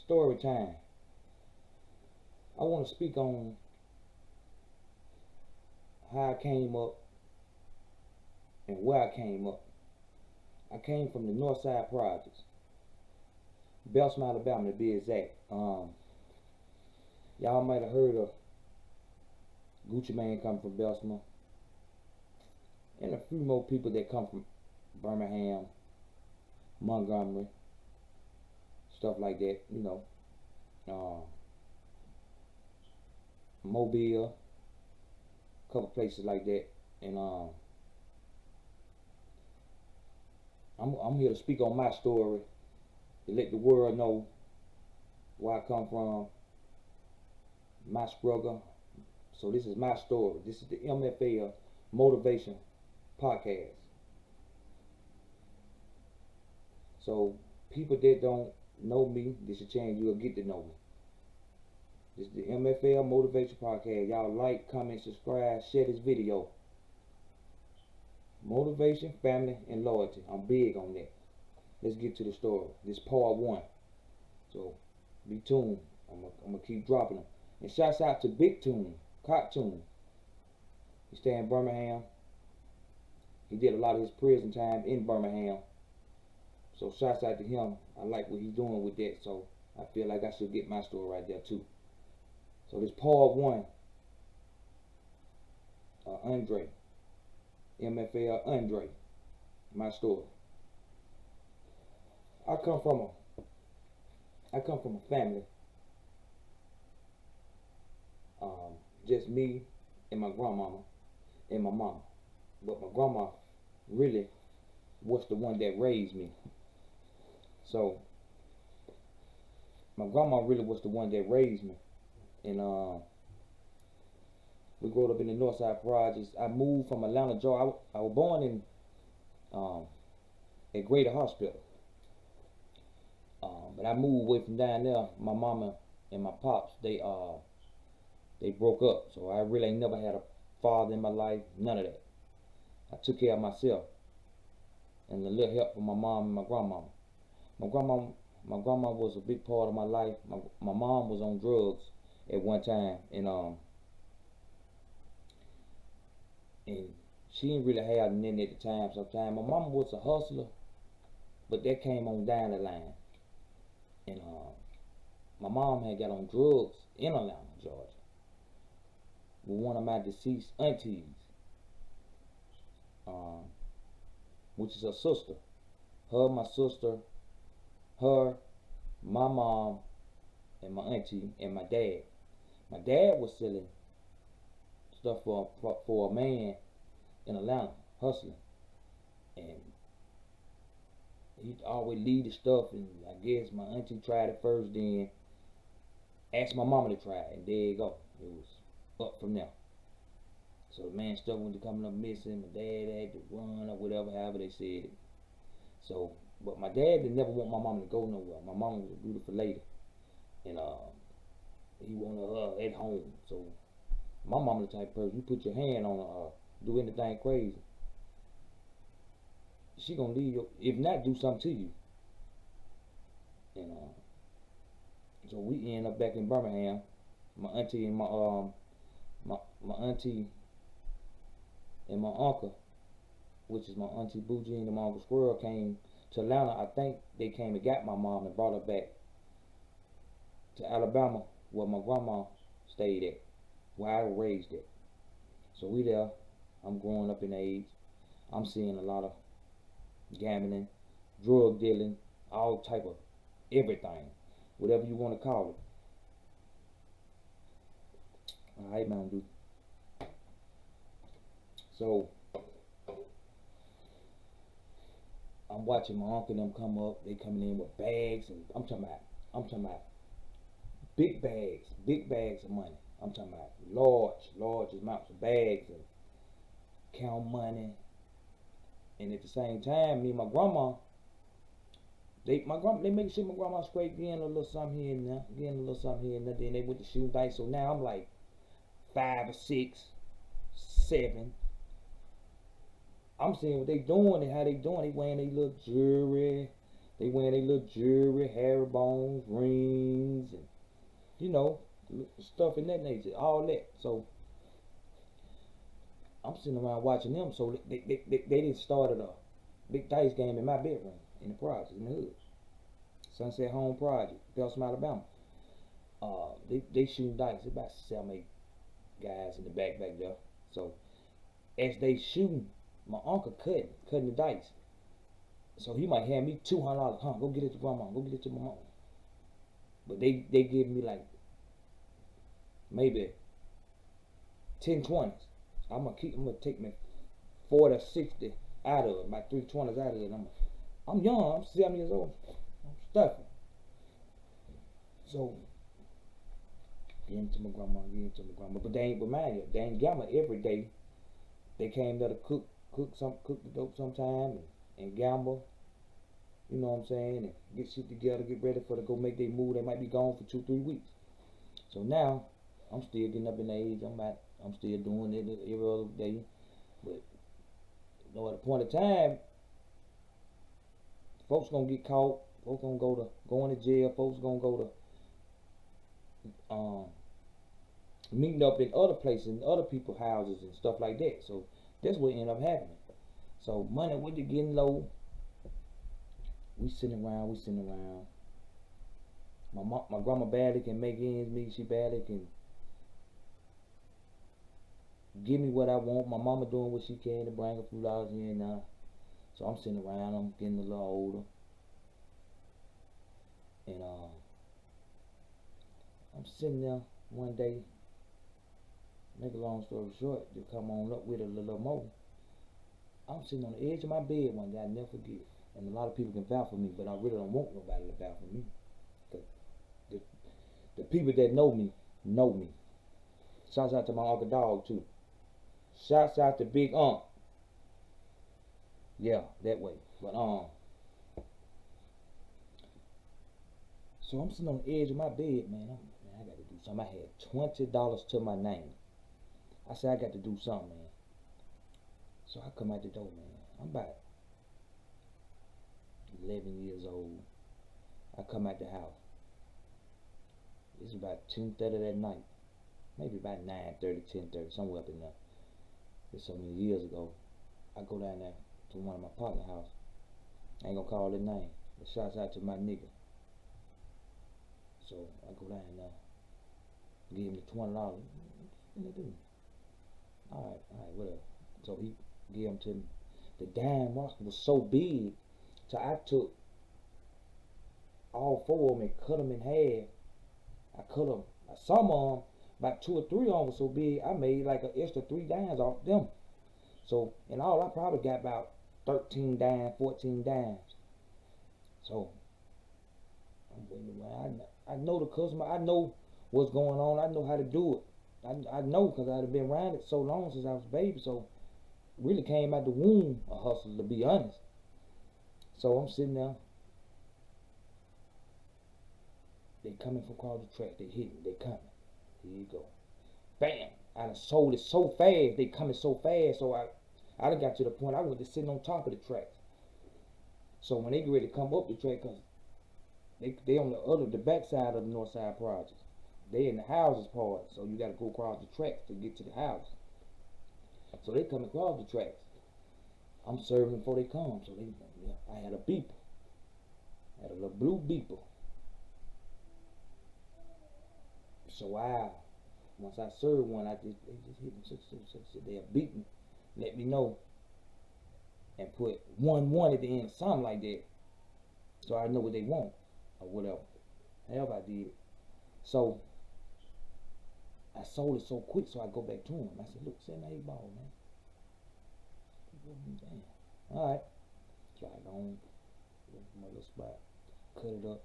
Story time. I want to speak on how I came up and where I came up. I came from the North Side Projects, Belsom, Alabama to be exact. Y'all might have heard of Gucci Mane come from Belsom, and a few more people that come from Birmingham, Montgomery, stuff like that. Mobile, a couple places like that. And I'm here to speak on my story, to let the world know where I come from, my struggle. So this is my story. This is the M.F.L Motivation Podcast. So people that don't know me, this is a chance you'll get to know me. This is the M.F.L Motivation Podcast. Y'all like, comment, subscribe, share this video. Motivation, family, and loyalty. I'm big on that. Let's get to the story. This part one. So be tuned. I'm gonna keep dropping them. And shouts out to Big Tune, Cartoon. He stay in Birmingham. He did a lot of his prison time in Birmingham. So shouts out to him. I like what he's doing with that. So I feel like I should get my story right there too. So this part one. Andre. M.F.L. Andre. My story. I come from a family. Just me and my grandmama and my mama. But my grandma really was the one that raised me. So my grandma really was the one that raised me. And we grew up in the Northside Projects. I moved from Atlanta, Georgia. I was born in at Greater Hospital. But I moved away from down there. My mama and my pops, they broke up. So I really ain't never had a father in my life, none of that. I took care of myself and a little help from my mom and my grandmama. My grandma was a big part of my life. My mom was on drugs at one time, and she didn't really have nothing at the time. Sometimes my mama was a hustler, but that came on down the line. And my mom had got on drugs in Atlanta, Georgia, with one of my deceased aunties, which is her sister. Her, my sister, her, my mom, and my auntie, and my dad. My dad was selling stuff for a man in Atlanta, hustling, and he'd always leave the stuff. And I guess my auntie tried it first, then asked my mama to try it, and there you go. It was up from there. So the man stuff went to coming up missing. My dad had to run or whatever, however they said it. So, but my dad didn't never want my mama to go nowhere. My mama was a beautiful lady, and he wanted her at home. So my mama the type of person, you put your hand on her, do anything crazy, she gonna leave you, if not do something to you. And so we end up back in Birmingham. My auntie and my auntie and my uncle, which is my auntie Bougie and my uncle Squirrel, came to Atlanta. I think they came and got my mom and brought her back to Alabama, where my grandma stayed at, where I was raised at. So we there. I'm growing up in age. I'm seeing a lot of gambling, drug dealing, all type of everything, whatever you want to call it. All right, man, dude. So I'm watching my uncle and them come up. They coming in with bags, and I'm talking about big bags of money. I'm talking about large amounts of bags and count money. And at the same time, me and my grandma, they make sure my grandma straight, getting a little something here and there, Then they went to shooting dice. So now I'm like 5 or 6, 7. I'm seeing what they doing and how they doing. They wearing their little jewelry, They wearing their little jewelry, hair bones, rings, and you know, stuff in that nature, all that. So I'm sitting around watching them. So they didn't start a big dice game in my bedroom in the project in the hood, Sunset Home Project, Belsom, Alabama. They shooting dice. There's about 7, 8 guys in the back there. So as they shooting, my uncle cutting the dice. So he might hand me $200. Huh? Go get it to grandma. Go get it to my mom. But they give me like maybe 10 20s. I'm gonna take me 40 60 out of it, my 3 20s out of it. I'm young. I'm 7 years old. I'm stuffing. So give him to my grandma. Give him to my grandma. But they ain't remind you. They ain't got me every day. They came there to cook the dope sometime and gamble. You know what I'm saying? And get shit together, get ready for to go make their move. They might be gone for 2 3 weeks. So now I'm still getting up in age. I'm still doing it every other day. But you know, at a point of time, folks gonna get caught. Folks gonna go into jail. Folks gonna go to meeting up in other places, in other people's houses and stuff like that. So that's what ended up happening. So money went to getting low. We sitting around. My grandma barely can make ends meet. She barely can give me what I want. My mama doing what she can to bring a few dollars here and now. So I'm sitting around. I'm getting a little older, and I'm sitting there one day. Make a long story short, to come on up with a little more. I'm sitting on the edge of my bed one day. I never forget. And a lot of people can vouch for me, but I really don't want nobody to vouch for me. The, the people that know me know me. Shouts out to my Uncle Dog too. Shouts out to Big Unc. Yeah, that way. But so I'm sitting on the edge of my bed, man. I got to do something. I had $20 to my name. I said I got to do something, man. So I come out the door, man. I'm about 11 years old. I come out the house. It's about 10:30 that night. Maybe about 9:30, 10:30, somewhere up in there. It's so many years ago. I go down there to one of my partner house. I ain't gonna call their name, but shouts out to my nigga. So I go down there, give him the $20. What they do? Alright, whatever. So he gave them to me. The dime rock was so big, so I took all 4 of them and cut them in half. I cut them. Some of them, about 2 or 3 of them were so big, I made like an extra 3 dimes off them. So in all, I probably got about 13 dimes, 14 dimes. So I'm waiting around. I know the customer. I know what's going on. I know how to do it. I know because I've been around it so long since I was a baby. So really came out the womb a hustler, to be honest. So I'm sitting there. They coming from across the track. They hitting. They coming. Here you go. Bam! I done sold it so fast. They coming so fast. So I done got to the point I went to sitting on top of the tracks. So when they get ready to come up the track, cause they on the back side of the north side projects. They in the houses part, so you got to go across the tracks to get to the house. So they come across the tracks. I'm serving them before they come. So I had a beeper. I had a little blue beeper. So once I served one, they just hit me. They'll beat me, let me know, and put 1-1 at the end, something like that. So I know what they want or whatever. However I did. So I sold it so quick, so I go back to him. I said, look, send me 8 ball, man. Damn. All right. Try it on. My little spot. Cut it up.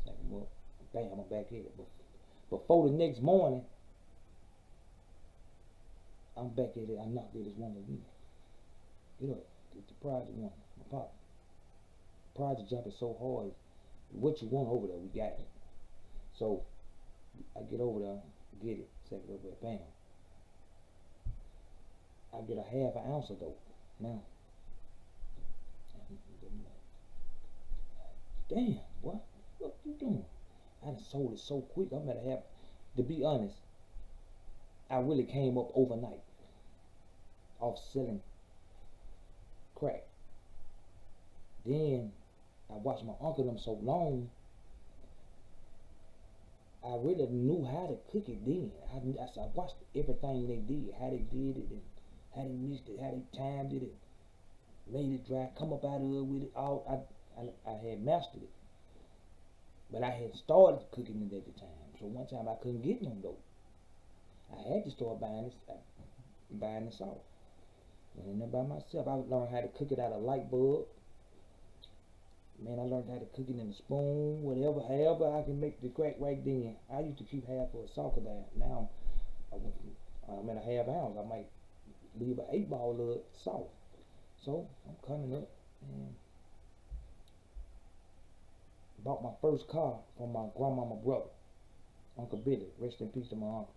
Stack them up. Bam, I'm back at it. But before the next morning, I'm back at it. I knocked at this one again. Get up. Get the project one. My pop. Project jumping so hard. What you want over there, we got it. So I get over there, get it, set it over there, bam. I get a half an ounce of dope. Now, damn, what you doing? I done sold it so quick. I'm gonna have, to be honest, I really came up overnight off selling crack. Then I watched my uncle them so long, I really knew how to cook it then. I watched everything they did, how they did it, and how they mixed it, how they timed it, and made it dry, come up out of it with it all. I had mastered it, but I had started cooking it at the time. So one time I couldn't get no dope. I had to start buying the salt. And then by myself, I learned how to cook it out of light bulb. Man, I learned how to cook it in a spoon, whatever, however I can make the crack right then. I used to keep half of a soccer bag. Now I'm at a half ounce. I might leave an 8 ball of salt. So I'm coming up and bought my first car from my grandmama brother, Uncle Billy. Rest in peace to my uncle.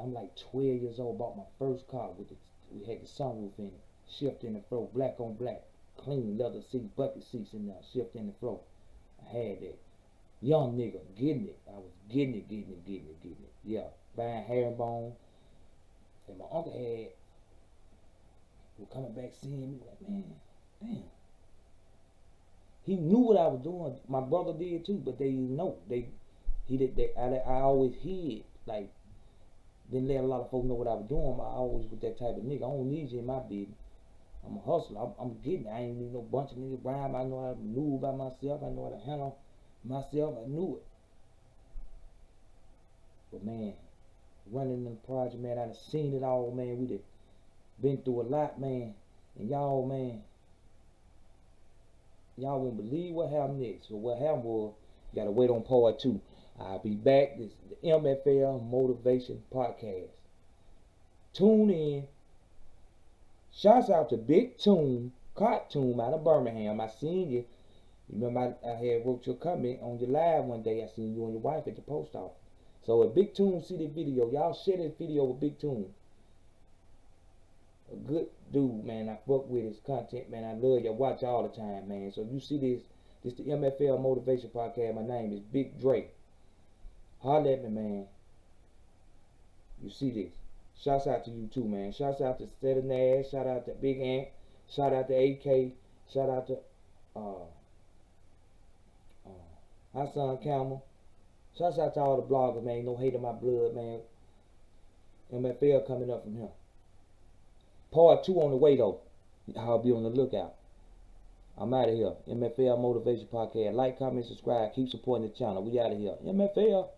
I'm like 12 years old. Bought my first car with it. We had the sunroof in it, shift in the floor, black on black. Clean leather seats, bucket seats in there, shift in the floor. I had that. Young nigga, getting it. I was getting it. Yeah, buying herringbone. And my uncle was coming back seeing me like, man, damn. He knew what I was doing. My brother did too, but they didn't know. I always hid, like, didn't let a lot of folks know what I was doing. I always was that type of nigga. I don't need you in my business. I'm a hustler. I'm getting it. I ain't need no bunch of niggas around. I know how to move by myself. I know how to handle myself. I knew it. But man, running in the project, man, I done seen it all, man. We done been through a lot, man. And y'all, man, y'all won't believe what happened next. So what happened was, you gotta wait on part 2. I'll be back. This is the M.F.L. Motivation Podcast. Tune in. Shouts out to Big Tune, Cartoon out of Birmingham. I seen you. You remember I had wrote your comment on your live one day. I seen you and your wife at the post office. So if Big Tune see the video, y'all share this video with Big Tune. A good dude, man. I fuck with his content, man. I love you. Watch all the time, man. So if you see this the M.F.L. Motivation Podcast. My name is Big Dre. Holler at me, man. You see this. Shouts out to you too, man. Shouts out to Steady Nash. Shout out to Big Ant. Shout out to AK. Shout out to Hassan Camel. Shouts out to all the bloggers, man. No hate in my blood, man. M.F.L. coming up from here. Part 2 on the way, though. I'll be on the lookout. I'm out of here. M.F.L. Motivation Podcast. Like, comment, subscribe. Keep supporting the channel. We out of here. M.F.L.